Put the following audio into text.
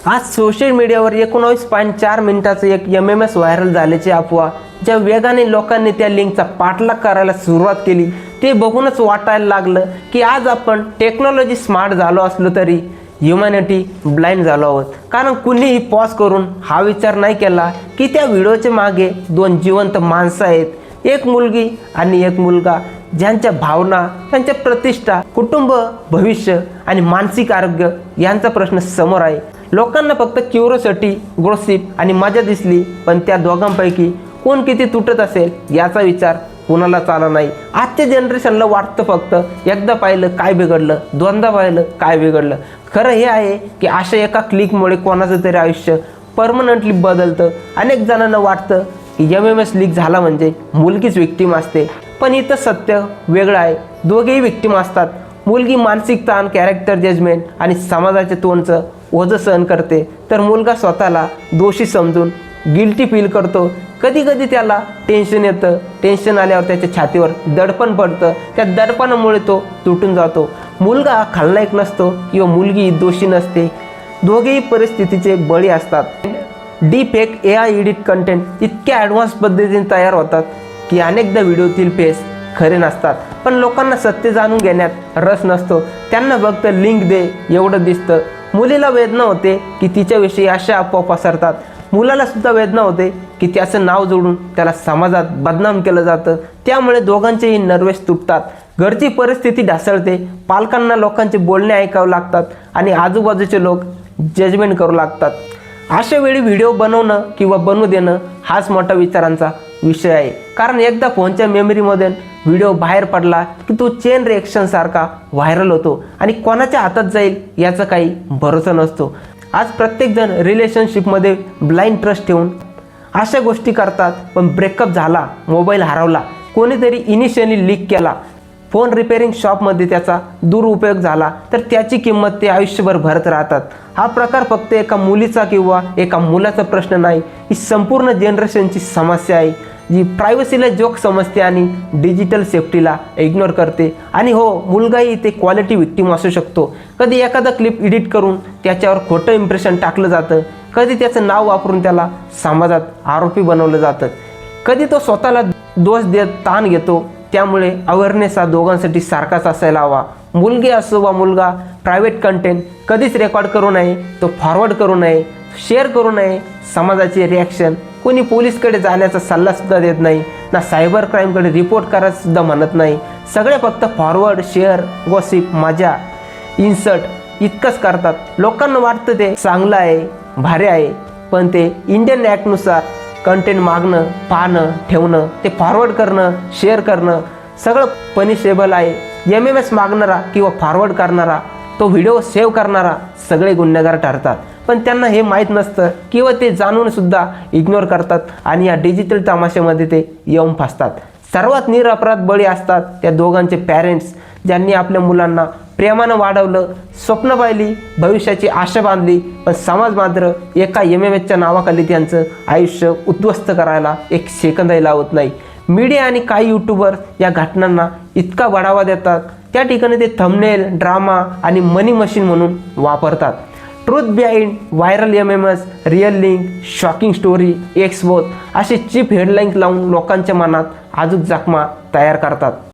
आज सोशल मीडियावर 19.4 मिनिटाचं एक MMS व्हायरल झाल्याची अफवा ज्या वेगाने लोकांनी त्या लिंकचा पाठलाग करायला सुरुवात केली ते बघूनच वाटायला लागलं की आज आपण टेक्नॉलॉजी स्मार्ट झालो असलो तरी ह्युमॅनिटी ब्लाइंड झालो आहोत। कारण कुणीही पॉज करून हा विचार नाही केला की त्या व्हिडिओच्या मागे दोन जिवंत माणसं आहेत, एक मुलगी आणि एक मुलगा, ज्यांच्या भावना, त्यांच्या प्रतिष्ठा, कुटुंब, भविष्य आणि मानसिक आरोग्य यांचा प्रश्न समोर आहे। लोकांना फक्त क्युरिओसिटी, गॉसिप आणि मजा दिसली, पण त्या दोघांपैकी कोण किती तुटत असेल याचा विचार कुणालाच आला नाही। आजच्या जनरेशनला वाटतं फक्त एकदा पाहिलं काय बिघडलं, दोनदा पाहिलं काय बिघडलं। खरं हे आहे की अशा एका क्लिकमुळे कोणाचं तरी आयुष्य परमनंटली बदलतं। अनेक जणांना वाटतं की MMS लीक झाला म्हणजे मुलगीच विक्टीम असते, पण इथं सत्य वेगळं आहे। दोघेही विक्टीम असतात। मुलगी मानसिक ताण, कॅरेक्टर जजमेंट आणि समाजाच्या तोंडचं ओझं सहन करते, तर मुलगा स्वतःला दोषी समजून गिल्टी फील करतो। कधी कधी त्याला टेन्शन येतं, टेन्शन आल्यावर त्याच्या छातीवर दडपण पडतं, त्या दडपणामुळे तो तुटून जातो। मुलगा खलनायक नसतो किंवा मुलगी दोषी नसते, दोघेही परिस्थितीचे बळी असतात। डीफेक AI एडिट कंटेंट इतक्या ॲडव्हान्स पद्धतीने तयार होतात की अनेकदा व्हिडिओतील फेस खरे नसतात, पण लोकांना सत्य जाणून घेण्यात रस नसतो। त्यांना फक्त लिंक दे एवढं दिसतं। मुलीला वेदना होते की तिच्याविषयी अशा अफवा पसरतात, मुलाला सुद्धा वेदना होते की त्याचं नाव जोडून त्याला समाजात बदनाम केलं जातं, त्यामुळे दोघांचेही नर्व्स तुटतात। घरची परिस्थिती ढासळते, पालकांना लोकांचे बोलणे ऐकावं लागतात आणि आजूबाजूचे लोक जजमेंट करू लागतात। अशा वेळी व्हिडिओ बनवणं किंवा बनवू देणं हाच मोठा विचारांचा विषय आहे। कारण एकदा फोनच्या मेमरीमधून व्हिडिओ बाहेर पडला की तो चेन रिॲक्शन सारखा व्हायरल होतो आणि कोणाच्या हातात जाईल याचा काही भरोसा नसतो। आज प्रत्येकजण रिलेशनशिपमध्ये ब्लाइंड ट्रस्ट ठेवून अशा गोष्टी करतात, पण ब्रेकअप झाला, मोबाईल हरवला, कोणीतरी इनिशियली लीक केला, फोन रिपेअरिंग शॉपमध्ये त्याचा दुरुपयोग झाला, तर त्याची किंमत ते आयुष्यभर भरत राहतात। हा प्रकार फक्त एका मुलीचा किंवा एका मुलाचा प्रश्न नाही, ही संपूर्ण जनरेशनची समस्या आहे, जी प्रायव्हसीला जोक समजते आणि डिजिटल सेफ्टीला इग्नोर करते। आणि हो, मुलगाही ते क्वालिटी विक्टीम असू शकतो। कधी एखादा क्लिप एडिट करून त्याच्यावर खोटं इम्प्रेशन टाकलं जातं, कधी त्याचं नाव वापरून त्याला समाजात आरोपी बनवलं जातं, कधी तो स्वतःला दोष देत ताण घेतो। त्यामुळे अवेअरनेस हा दोघांसाठी सारखाच असायला हवा। मुलगी असो वा मुलगा, प्रायव्हेट कंटेंट कधीच रेकॉर्ड करू नये, तो फॉरवर्ड करू नये, शेअर करू नये। समाजाची रिॲक्शन कोणी पोलीसकडे जाण्याचा सल्लासुद्धा देत नाही, ना सायबर क्राईमकडे रिपोर्ट करायलासुद्धा म्हणत नाही। सगळे फक्त फॉरवर्ड, शेअर, गॉसिप, मजा, इन्सर्ट इतकंच करतात। लोकांना वाटतं ते चांगलं आहे, भारी आहे, पण ते इंडियन ॲक्टनुसार कंटेंट मागणं, पाहणं, ठेवणं, ते फॉरवर्ड करणं, शेअर करणं सगळं पनिशेबल आहे। MMS मागणारा किंवा फॉरवर्ड करणारा, तो व्हिडिओ सेव्ह करणारा सगळे गुन्हेगार ठरतात, पण त्यांना हे माहीत नसतं किंवा ते जाणूनसुद्धा इग्नोर करतात आणि या डिजिटल तमाशामध्ये ते येऊन फसतात। सर्वात निरपराध बळी असतात त्या दोघांचे पॅरेंट्स, ज्यांनी आपल्या मुलांना प्रेमानं वाढवलं, स्वप्न पाहिली, भविष्याची आशा बांधली, पण समाज मात्र एका MMSच्या नावाखाली त्यांचं आयुष्य उद्ध्वस्त करायला एक सेकंदही लावत नाही। मीडिया आणि काही यूट्यूबर या घटनांना इतका बढावा देतात, त्या ठिकाणी ते थंबनेल, ड्रामा आणि मनी मशीन म्हणून वापरतात। Truth behind viral MMS, real link, shocking story, expose असे चीप हेडलाईन्स लावून लोकांच्या मनात अजून जखमा तयार करतात।